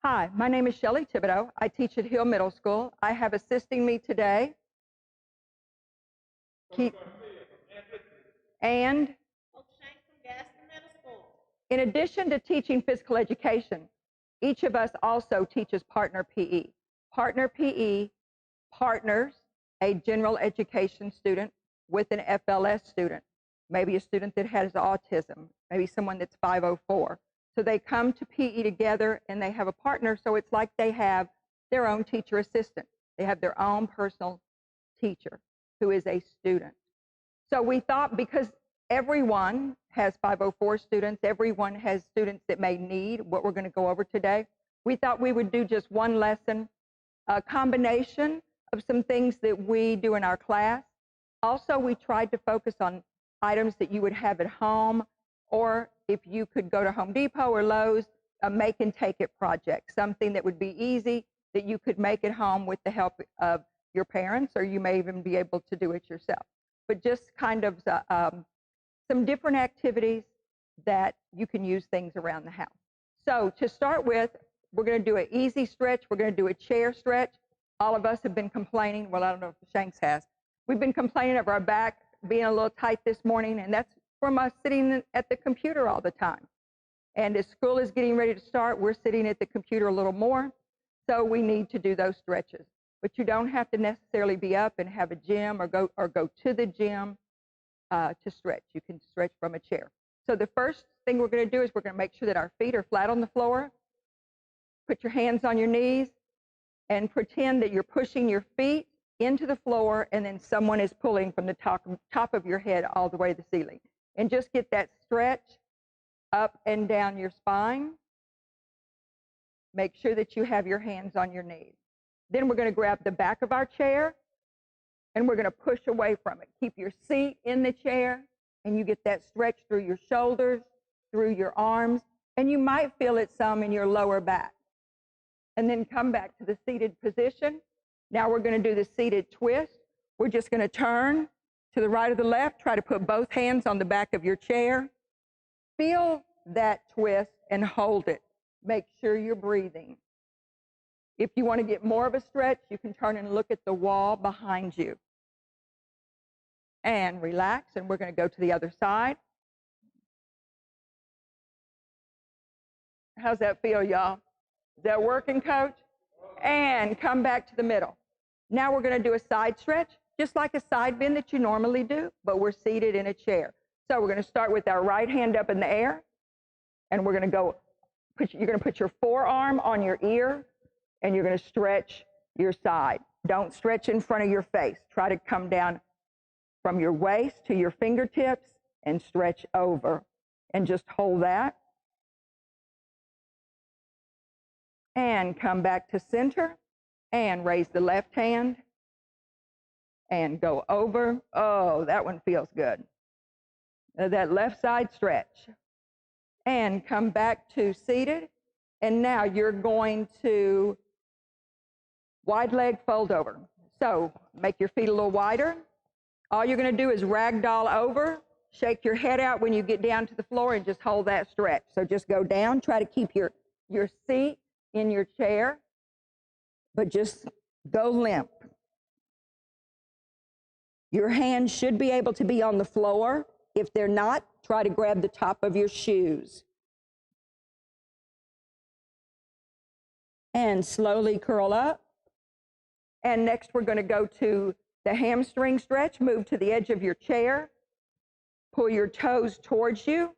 Hi, my name is Shelley Thibodeau. I teach at Hill Middle School. I have assisting me today and in addition to teaching physical education, each of us also teaches partner PE. Partner PE partners a general education student with an FLS student, maybe a student that has autism, maybe someone that's 504. So they come to PE together and they have a partner, so it's like they have their own teacher assistant. They have their own personal teacher who is a student. So we thought, because everyone has 504 students, everyone has students that may need what we're going to go over today, we thought we would do just one lesson, a combination of some things that we do in our class. Also, we tried to focus on items that you would have at home, or if you could go to Home Depot or Lowe's, a make and take it project, something that would be easy that you could make at home with the help of your parents, or you may even be able to do it yourself. But just kind of some different activities that you can use things around the house. So to start with, we're going to do an easy stretch. We're going to do a chair stretch. All of us have been complaining. Well, I don't know if Shanks has. We've been complaining of our back being a little tight this morning, and that's from us sitting at the computer all the time. And as school is getting ready to start, we're sitting at the computer a little more, so we need to do those stretches. But you don't have to necessarily be up and have a gym or go to the gym to stretch. You can stretch from a chair. So the first thing we're going to do is we're going to make sure that our feet are flat on the floor. Put your hands on your knees and pretend that you're pushing your feet into the floor, and then someone is pulling from the top of your head all the way to the ceiling. And just get that stretch up and down your spine. Make sure that you have your hands on your knees. Then we're going to grab the back of our chair, and we're going to push away from it. Keep your seat in the chair, and you get that stretch through your shoulders, through your arms, and you might feel it some in your lower back. And then come back to the seated position. Now we're going to do the seated twist. We're just going to turn to the right or the left. Try to put both hands on the back of your chair. Feel that twist and hold it. Make sure you're breathing. If you want to get more of a stretch, you can turn and look at the wall behind you. And relax, and we're going to go to the other side. How's that feel, y'all? Is that working, Coach? And come back to the middle. Now we're going to do a side stretch, just like a side bend that you normally do, but we're seated in a chair. So we're going to start with our right hand up in the air, and we're going to go, you're going to put your forearm on your ear, and you're going to stretch your side. Don't stretch in front of your face. Try to come down from your waist to your fingertips and stretch over, and just hold that. And come back to center, and raise the left hand, and go over. Oh, that one feels good. That left side stretch. And come back to seated, and now you're going to wide leg fold over. So make your feet a little wider. All you're going to do is ragdoll over, shake your head out when you get down to the floor, and just hold that stretch. So just go down, try to keep your seat in your chair, but just go limp. Your hands should be able to be on the floor. If they're not, try to grab the top of your shoes. And slowly curl up. And next we're going to go to the hamstring stretch. Move to the edge of your chair. Pull your toes towards you.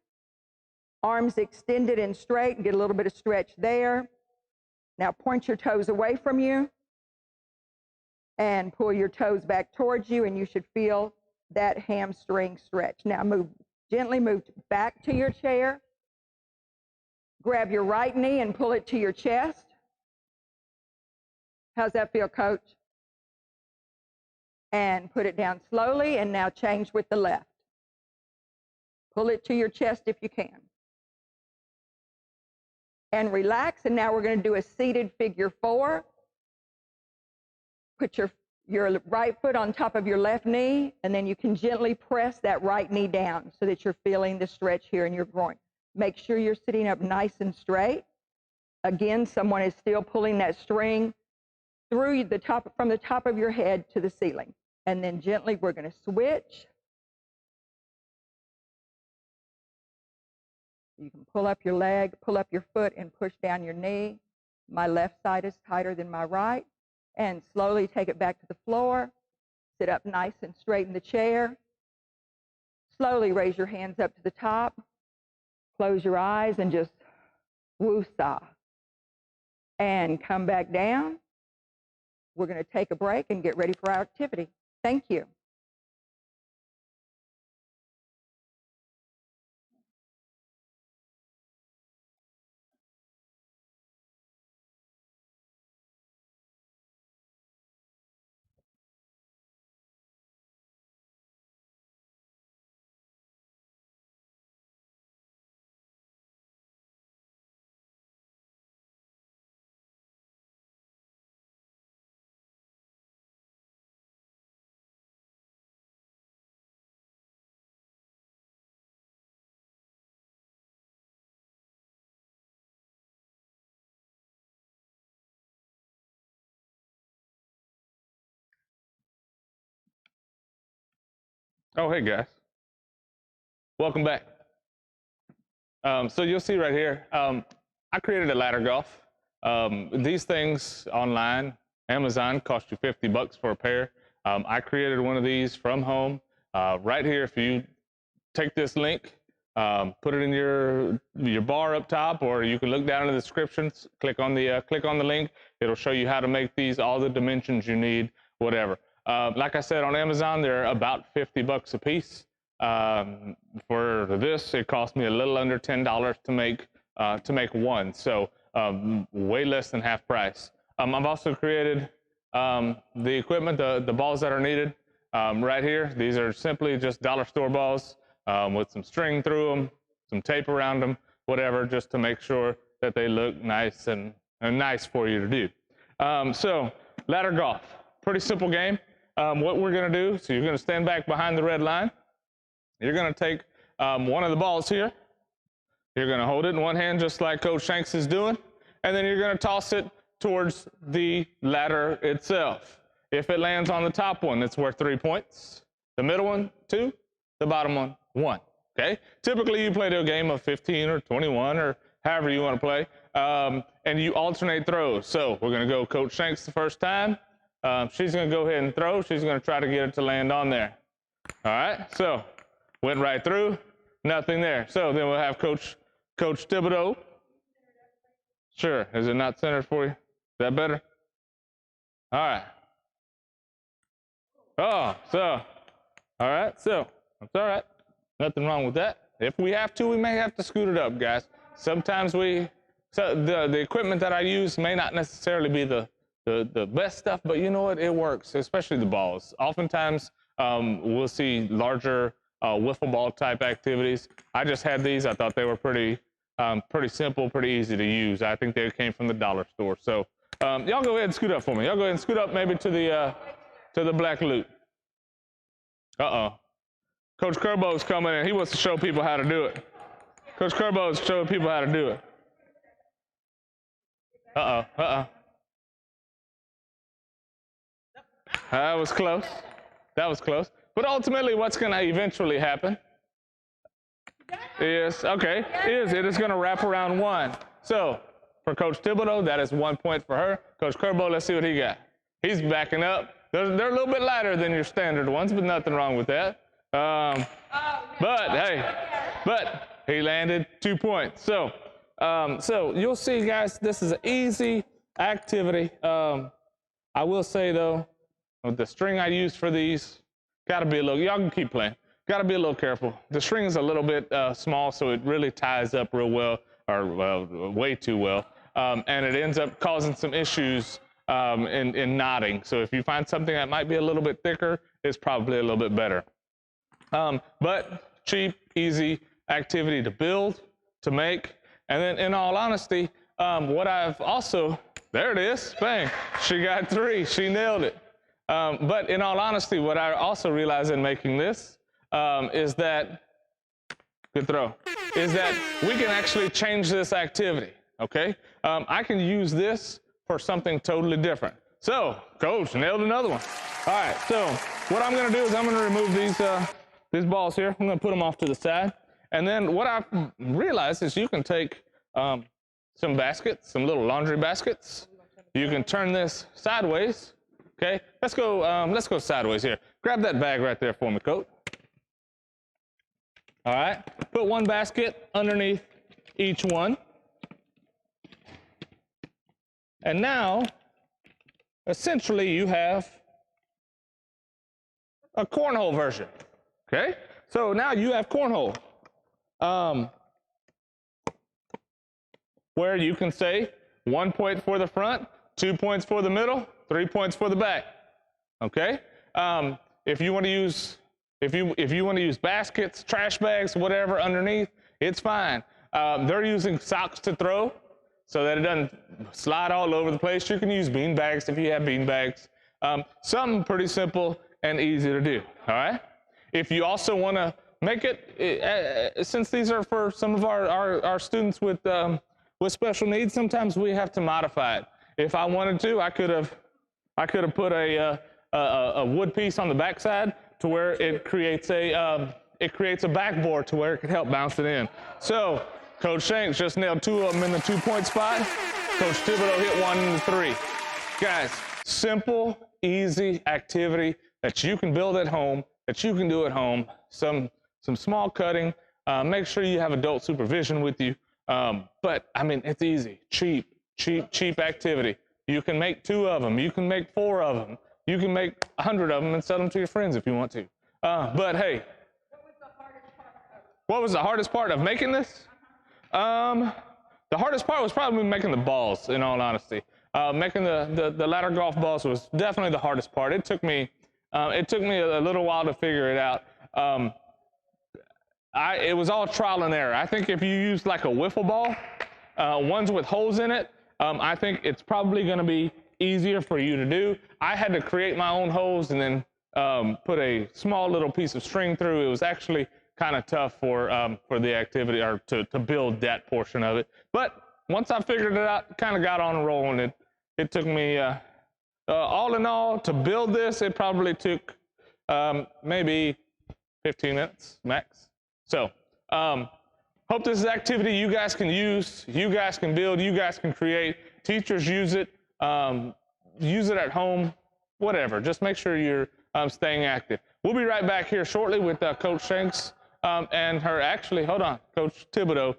Arms extended and straight. Get a little bit of stretch there. Now point your toes away from you and pull your toes back towards you, and you should feel that hamstring stretch. Now gently move back to your chair. Grab your right knee and pull it to your chest. How's that feel, Coach? And put it down slowly, and now change with the left. Pull it to your chest if you can. And relax, and now we're going to do a seated figure 4. Put your right foot on top of your left knee, and then you can gently press that right knee down so that you're feeling the stretch here in your groin. Make sure you're sitting up nice and straight. Again, someone is still pulling that string through the top, from the top of your head to the ceiling. And then gently, we're going to switch. You can pull up your leg, pull up your foot, and push down your knee. My left side is tighter than my right. And slowly take it back to the floor. Sit up nice and straight in the chair. Slowly raise your hands up to the top. Close your eyes and just woosah. And come back down. We're going to take a break and get ready for our activity. Thank you. Oh, hey guys. Welcome back. So you'll see right here, I created a ladder golf. These things online, Amazon, cost you $50 for a pair. I created one of these from home. Right here, if you take this link, put it in your bar up top, or you can look down in the descriptions, click on the link. It'll show you how to make these, all the dimensions you need, whatever. Like I said, on Amazon, they're about $50 a piece. For this, it cost me a little under $10 to make one, so way less than half price. I've also created the equipment, the balls that are needed right here. These are simply just dollar store balls with some string through them, some tape around them, whatever, just to make sure that they look nice and nice for you to do. So ladder golf, pretty simple game. What we're going to do, so you're going to stand back behind the red line. You're going to take one of the balls here. You're going to hold it in one hand just like Coach Shanks is doing, and then you're going to toss it towards the ladder itself. If it lands on the top one, it's worth 3 points. The middle one, 2. The bottom one, 1. Okay? Typically, you play to a game of 15 or 21 or however you want to play, and you alternate throws. So we're going to go Coach Shanks the first time. She's going to go ahead and throw. She's going to try to get it to land on there. All right? So went right through, nothing there. So then we'll have Coach Thibodeau. Sure. Is it not centered for you? Is that better? All right. Oh, so, all right. So, that's all right. Nothing wrong with that. If we have to, we may have to scoot it up, guys. Sometimes so the equipment that I use may not necessarily be the best stuff, but you know what? It works, especially the balls. Oftentimes, we'll see larger wiffle ball type activities. I just had these. I thought they were pretty simple, pretty easy to use. I think they came from the dollar store. So y'all go ahead and scoot up for me. Y'all go ahead and scoot up maybe to the black loop. Uh-oh. Coach Kerbo's coming in. He wants to show people how to do it. Coach Kerbo's showing people how to do it. Uh-oh. That was close. But ultimately, what's going to eventually happen is it is going to wrap around 1. So for Coach Thibodeau, that is 1 point for her. Coach Kerbo, let's see what he got. He's backing up. They're a little bit lighter than your standard ones, but nothing wrong with that. But he landed 2 points. So you'll see, guys, this is an easy activity. I will say, though, with the string I use for these, gotta be a little, y'all can keep playing. Gotta be a little careful. The string is a little bit small, so it really ties up real well, or way too well. And it ends up causing some issues in knotting. So if you find something that might be a little bit thicker, it's probably a little bit better. But cheap, easy activity to build, to make. And then in all honesty, what I've also, there it is, bang, she got 3, she nailed it. But in all honesty, what I also realized in making this is that we can actually change this activity. okay? I can use this for something totally different. So, Coach, nailed another one. All right, so what I'm gonna do is I'm gonna remove these balls here. I'm gonna put them off to the side. And then what I've realized is you can take some baskets, some little laundry baskets. You can turn this sideways, okay? Let's go sideways here. Grab that bag right there for me, Coach. All right, put one basket underneath each one. And now, essentially, you have a cornhole version, okay? So now you have cornhole, where you can say 1 point for the front, 2 points for the middle, 3 points for the back, okay? If you want to use baskets, trash bags, whatever underneath, it's fine. They're using socks to throw so that it doesn't slide all over the place. You can use bean bags if you have bean bags. Something pretty simple and easy to do, all right? If you also want to make it, since these are for some of our students with special needs, sometimes we have to modify it. If I wanted to, I could have put a wood piece on the backside to where it creates a backboard to where it could help bounce it in. So Coach Shanks just nailed 2 of them in the 2-point spot. Coach Thibodeau hit 1 in the 3. Guys, simple, easy activity that you can build at home, that you can do at home. Some small cutting. Make sure you have adult supervision with you. But I mean, it's easy, cheap activity. You can make 2 of them. You can make 4 of them. You can make 100 of them and sell them to your friends if you want to. But hey, what was the hardest part of making this? The hardest part was probably making the balls, in all honesty. Making the ladder golf balls was definitely the hardest part. It took me a little while to figure it out. It was all trial and error. I think if you use like a wiffle ball, ones with holes in it, I think it's probably going to be easier for you to do. I had to create my own holes and then put a small little piece of string through. It was actually kind of tough for the activity, or to build that portion of it. But once I figured it out, kind of got on a roll, and it took me, all in all, to build this, it probably took maybe 15 minutes max. So hope this is activity you guys can use, you guys can build, you guys can create. Teachers use it at home, whatever. Just make sure you're staying active. We'll be right back here shortly with Coach Shanks and her, actually, hold on, Coach Thibodeau.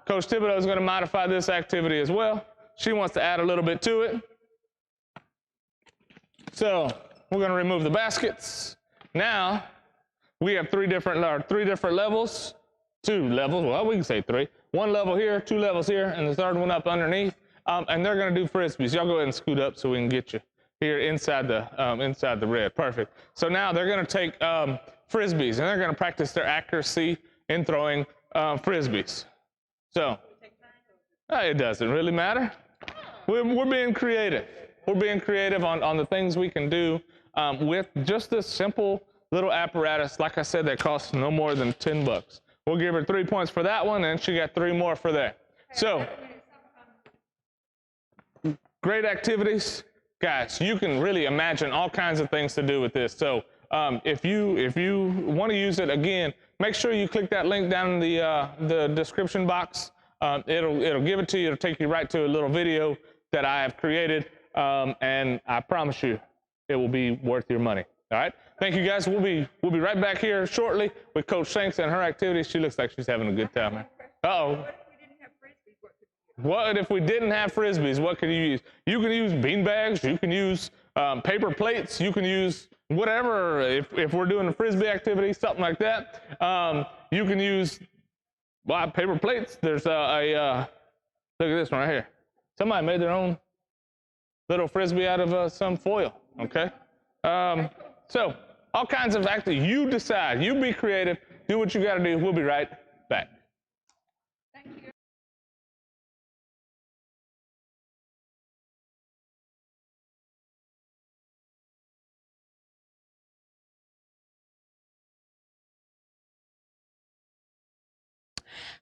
Coach Thibodeau is going to modify this activity as well. She wants to add a little bit to it. So we're going to remove the baskets. Now we have 3 different levels, 2 levels, well, we can say 3. 1 level here, 2 levels here, and the 3rd one up underneath. And they're going to do frisbees. Y'all go ahead and scoot up so we can get you here inside the red. Perfect. So now they're going to take frisbees, and they're going to practice their accuracy in throwing frisbees. So it doesn't really matter. We're being creative. We're being creative on the things we can do with just this simple little apparatus. Like I said, that costs no more than $10. We'll give her 3 points for that one, and she got 3 more for that. So great activities. Guys, you can really imagine all kinds of things to do with this. So if you want to use it, again, make sure you click that link down in the description box. It'll give it to you. It'll take you right to a little video that I have created, and I promise you, it will be worth your money. All right. Thank you, guys. We'll be right back here shortly with Coach Shanks and her activities. She looks like she's having a good time, man. Uh-oh. What if we didn't have frisbees? What could you use? You can use bean bags. You can use paper plates. You can use whatever. If we're doing a frisbee activity, something like that, you can use paper plates. There's look at this one right here. Somebody made their own little frisbee out of some foil. Okay. So all kinds of activities. You decide. You be creative. Do what you got to do. We'll be right back.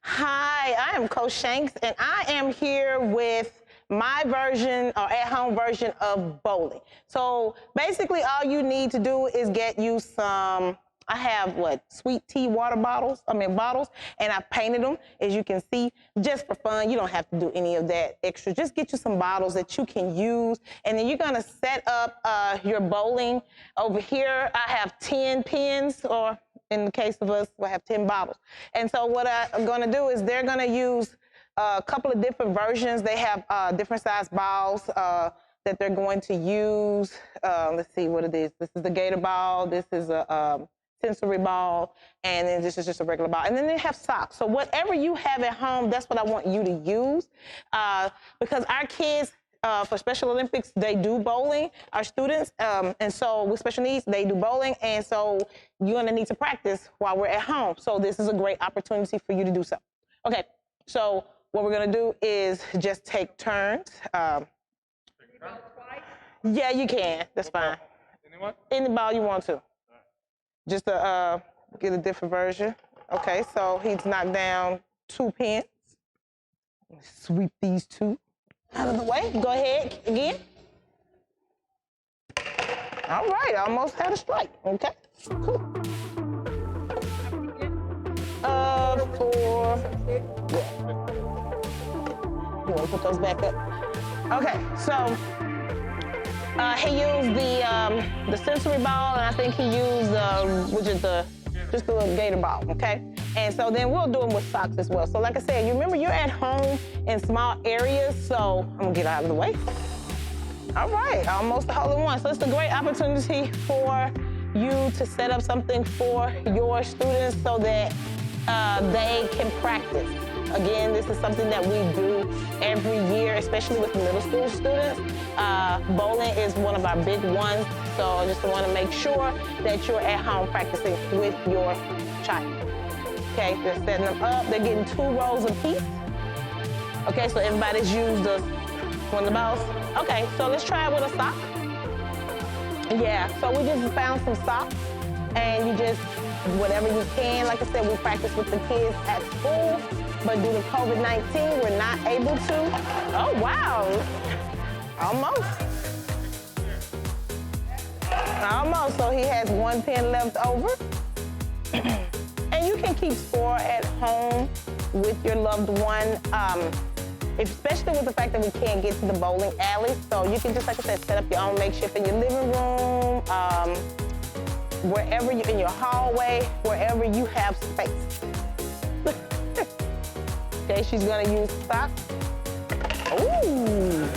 Hi, I am Coach Shanks, and I am here with my version or at-home version of bowling. So basically, all you need to do is get you some. I have sweet tea water bottles, bottles, and I painted them, as you can see, just for fun. You don't have to do any of that extra. Just get you some bottles that you can use, and then you're gonna set up your bowling. Over here, I have 10 pins, or in the case of us, we'll have 10 bottles. And so what I'm gonna do is they're gonna use a couple of different versions. They have different size balls that they're going to use. Let's see what it is. This is the gator ball. This is a sensory ball, and then this is just a regular ball. And then they have socks. So whatever you have at home, that's what I want you to use. Because our kids, for Special Olympics, they do bowling, our students. And so with special needs, they do bowling. And so you're gonna need to practice while we're at home. So this is a great opportunity for you to do so. Okay, so what we're gonna do is just take turns. Yeah, you can, that's fine. Anyone? Any ball you want to. Just to get a different version. Okay, so he's knocked down 2 pins. Sweep these 2 out of the way. Go ahead again. All right, almost had a strike. Okay, cool. 4. Yeah. You want to put those back up? Okay, so he used the sensory ball, and I think he used which is just the little gator ball, okay? And so then we'll do them with socks as well. So like I said, you remember you're at home in small areas, so I'm gonna get out of the way. All right, almost a hole in one. So it's a great opportunity for you to set up something for your students so that they can practice. Again, this is something that we do every year, especially with middle school students. Bowling is one of our big ones, so I just want to make sure that you're at home practicing with your child. Okay, they're setting them up. They're getting 2 rows apiece. Okay, so everybody's used one of the balls. Okay, so let's try it with a sock. Yeah, so we just found some socks, and you just, whatever you can. Like I said, we practice with the kids at school, but due to COVID-19, we're not able to. Oh, wow. Almost. Almost, so he has 1 pin left over. And you can keep score at home with your loved one, especially with the fact that we can't get to the bowling alley. So you can just, like I said, set up your own makeshift in your living room, wherever you're in your hallway, wherever you have space. Okay, she's gonna use socks. Ooh.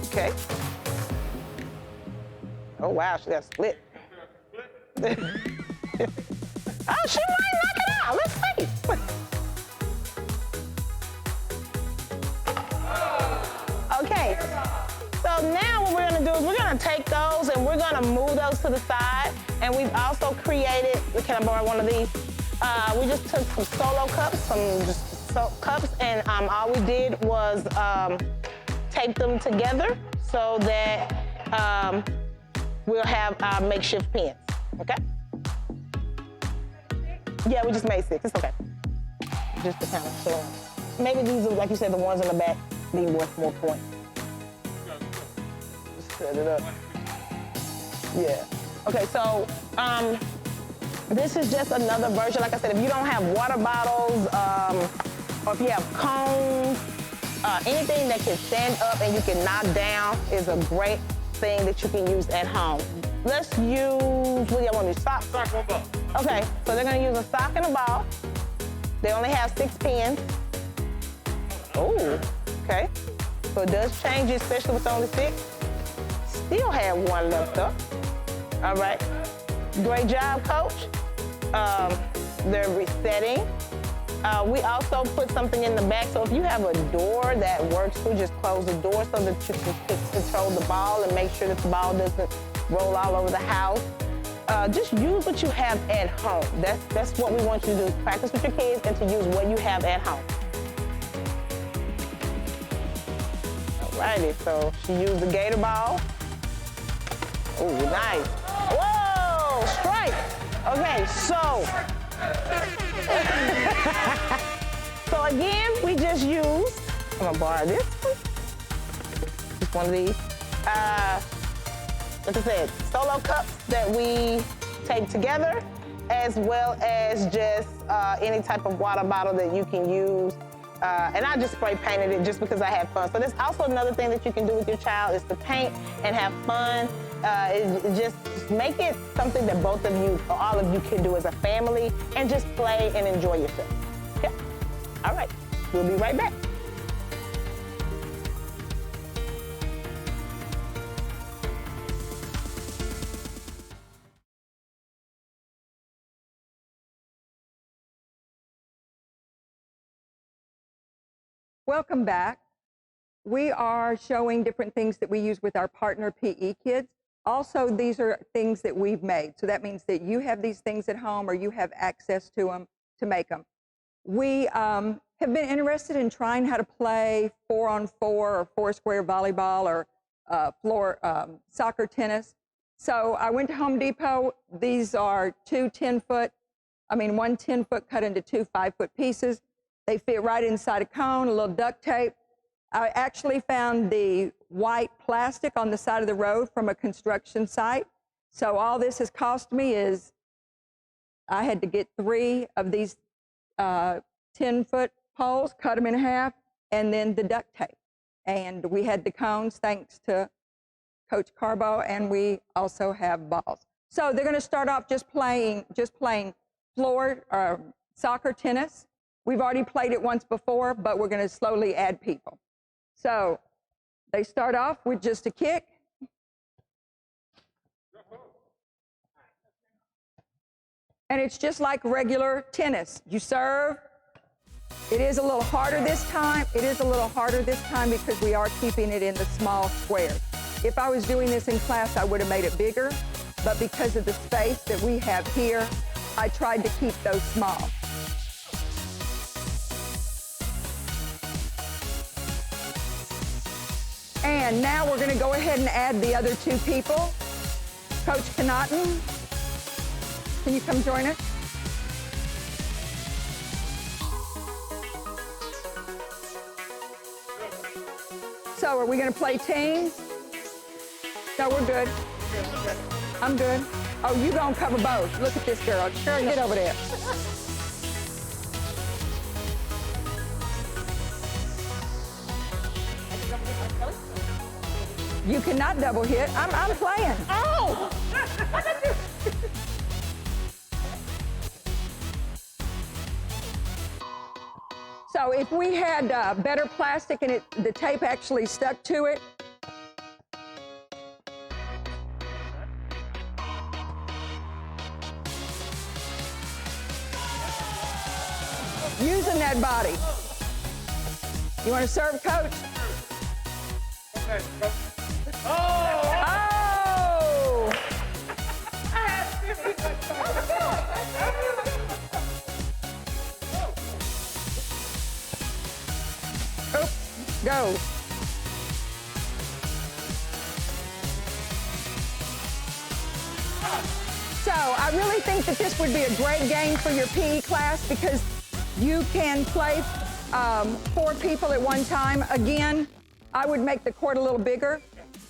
Okay. Oh wow, she got split. Oh, she might knock it out. Let's see. Okay. So now what we're gonna do is we're gonna take those and we're gonna move those to the side. And we've also created, can I borrow one of these? We just took some solo cups, cups, and all we did was tape them together so that we'll have our makeshift pins, okay? Yeah, we just made 6, it's okay. Just to kind of show. Maybe these are, like you said, the ones in the back being worth more points. Just set it up. Yeah. Okay, so this is just another version. Like I said, if you don't have water bottles, or if you have cones, anything that can stand up and you can knock down is a great thing that you can use at home. Let's use, what do y'all want to do, socks? Sock, 1 ball. Okay, so they're gonna use a sock and a ball. They only have 6 pins. Oh, okay. So it does change, especially with only 6. Still have 1 left up. All right, great job, coach. They're resetting. We also put something in the back, so if you have a door that works too, just close the door so that you can control the ball and make sure that the ball doesn't roll all over the house. Just use what you have at home. That's what we want you to do, practice with your kids and to use what you have at home. Alrighty, so she used the gator ball. Oh, nice. Whoa, strike. Okay, so. So again, we just used, I'm gonna borrow this one. Just one of these. Like I said, solo cups that we take together, as well as just any type of water bottle that you can use. And I just spray painted it just because I had fun. So that's also another thing that you can do with your child is to paint and have fun. Just make it something that both of you or all of you can do as a family and just play and enjoy yourself. Okay? All right, we'll be right back. Welcome back. We are showing different things that we use with our partner PE kids. Also, these are things that we've made. So that means that you have these things at home or you have access to them to make them. We have been interested in trying how to play 4-on-4 or 4-square volleyball or floor soccer tennis. So I went to Home Depot. These are one 10-foot cut into two 5-foot pieces. They fit right inside a cone, a little duct tape. I actually found the white plastic on the side of the road from a construction site. So all this has cost me is I had to get 3 of these 10-foot poles, cut them in half, and then the duct tape. And we had the cones thanks to Coach Carbo, and we also have balls. So they're going to start off just playing floor soccer tennis. We've already played it once before, but we're going to slowly add people. So they start off with just a kick. And it's just like regular tennis. You serve. It is a little harder this time. Because we are keeping it in the small squares. If I was doing this in class, I would have made it bigger. But because of the space that we have here, I tried to keep those small. And now we're going to go ahead and add the other 2 people. Coach Connaughton, can you come join us? So are we going to play teams? No, we're good. I'm good. Oh, you going to cover both. Look at this girl. Girl, get over there. You cannot double hit. I'm playing. Oh! So if we had better plastic and the tape actually stuck to it, using that body. You want to serve, Coach? Oh! Oops, go. So I really think that this would be a great game for your PE class because you can play 4 people at one time. Again, I would make the court a little bigger.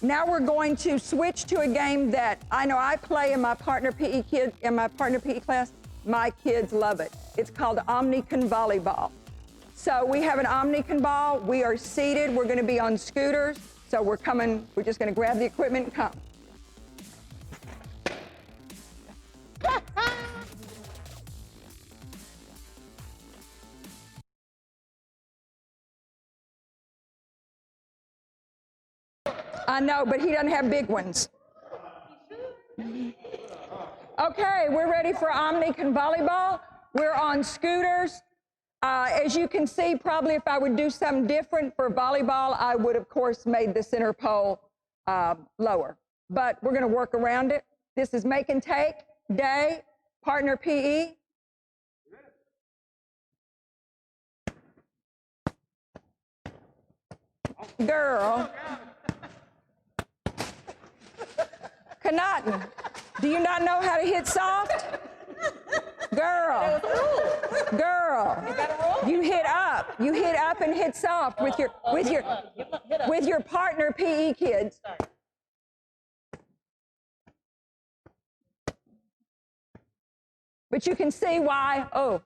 Now we're going to switch to a game that I know I play in my partner PE class. My kids love it. It's called Omnicon Volleyball. So we have an Omnicon ball. We are seated. We're going to be on scooters. So we're just going to grab the equipment and come. I know, but he doesn't have big ones. Okay, we're ready for Omnicon Volleyball. We're on scooters. As you can see, probably if I would do something different for volleyball, I would, of course, made the center pole lower. But we're going to work around it. This is make and take day, partner PE. Girl. Connaughton, do you not know how to hit soft? Girl. You hit up and hit soft with your partner PE kids. But you can see why. Oh,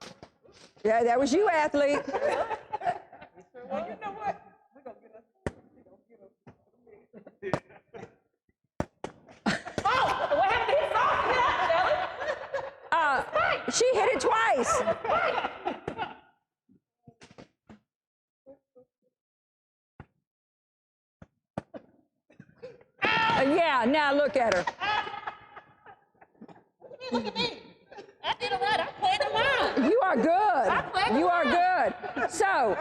yeah, that was you, athlete. Well, you know what? We're gonna get us. Oh, what happened to his soft? Hit She hit it twice. Yeah, now look at her. Look at me. I did a lot. I played a lot. You are good. You are good. So,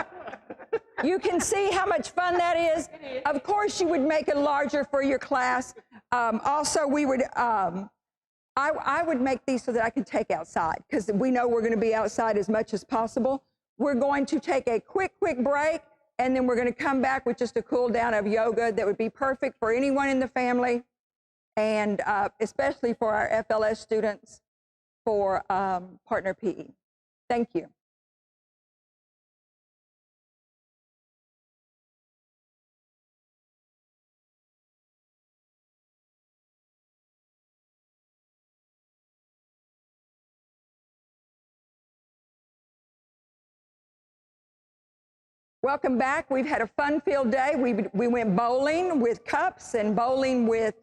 you can see how much fun that is. Of course, you would make it larger for your class. Also, we would, I would make these so that I could take outside, because we know we're going to be outside as much as possible. We're going to take a quick break, and then we're going to come back with just a cool down of yoga that would be perfect for anyone in the family, and especially for our FLS students for partner PE. Thank you. Welcome back. We've had a fun-filled day. We went bowling with cups and bowling with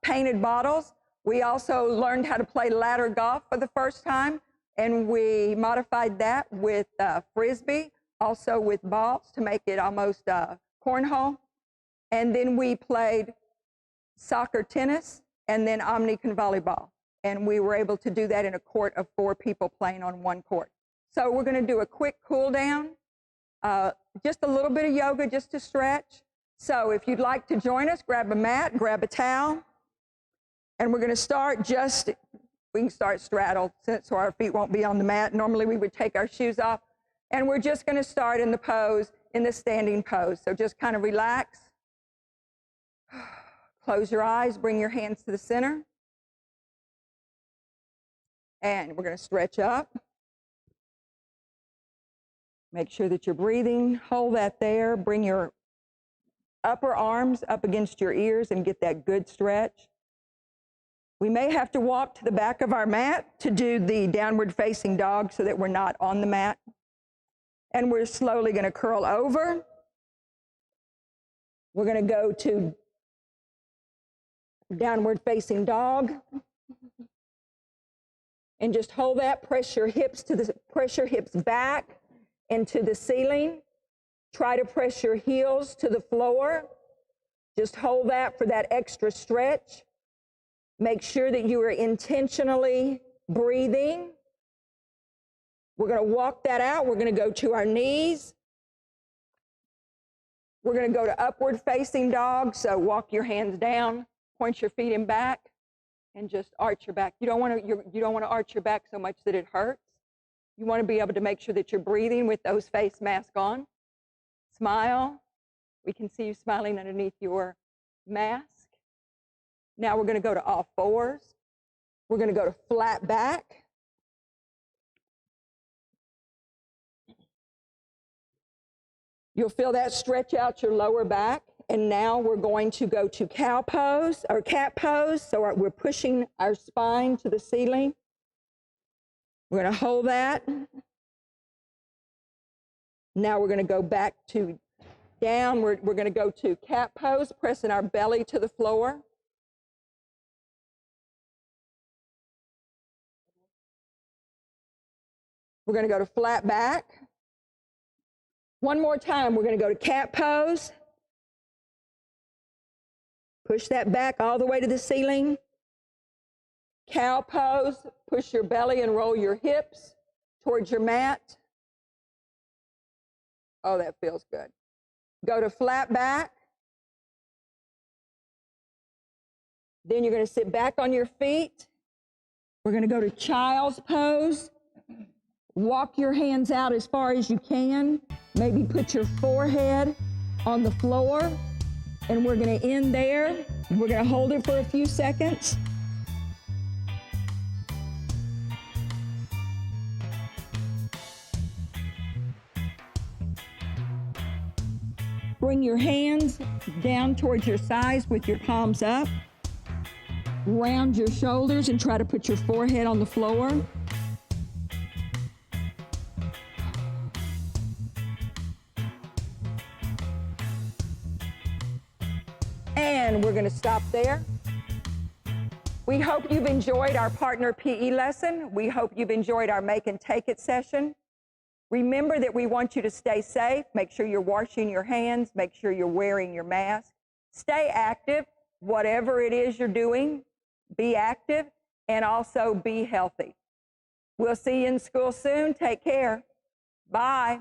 painted bottles. We also learned how to play ladder golf for the first time, and we modified that with frisbee, also with balls to make it almost cornhole. And then we played soccer, tennis, and then Omnicon volleyball. And we were able to do that in a court of 4 people playing on one court. So we're going to do a quick cool down. Just a little bit of yoga just to stretch. So if you'd like to join us, grab a mat, grab a towel, and we're going to start we can start straddled so our feet won't be on the mat. Normally we would take our shoes off, and we're just going to start in the pose, in the standing pose. So just kind of relax. Close your eyes, bring your hands to the center, and we're going to stretch up. Make sure that you're breathing. Hold that there. Bring your upper arms up against your ears and get that good stretch. We may have to walk to the back of our mat to do the downward facing dog so that we're not on the mat. And we're slowly going to curl over. We're going to go to downward facing dog. And just hold that. Press your hips back into the ceiling. Try to press your heels to the floor. Just hold that for that extra stretch. Make sure that you are intentionally breathing. We're going to walk that out. We're going to go to our knees. We're going to go to upward facing dog. So walk your hands down, point your feet in back, and just arch your back. You don't want to arch your back so much that it hurts. You want to be able to make sure that you're breathing with those face masks on. Smile. We can see you smiling underneath your mask. Now we're going to go to all fours. We're going to go to flat back. You'll feel that stretch out your lower back. And now we're going to go to cow pose or cat pose. So we're pushing our spine to the ceiling. We're going to hold that. Now we're going to go back to down. We're going to go to cat pose, pressing our belly to the floor. We're going to go to flat back. One more time, we're going to go to cat pose. Push that back all the way to the ceiling. Cow pose, push your belly and roll your hips towards your mat. Oh, that feels good. Go to flat back. Then you're going to sit back on your feet. We're going to go to child's pose. Walk your hands out as far as you can. Maybe put your forehead on the floor. And we're going to end there. We're going to hold it for a few seconds. Bring your hands down towards your sides with your palms up. Round your shoulders and try to put your forehead on the floor. And we're going to stop there. We hope you've enjoyed our partner PE lesson. We hope you've enjoyed our Make and Take It session. Remember that we want you to stay safe. Make sure you're washing your hands. Make sure you're wearing your mask. Stay active. Whatever it is you're doing, be active and also be healthy. We'll see you in school soon. Take care. Bye.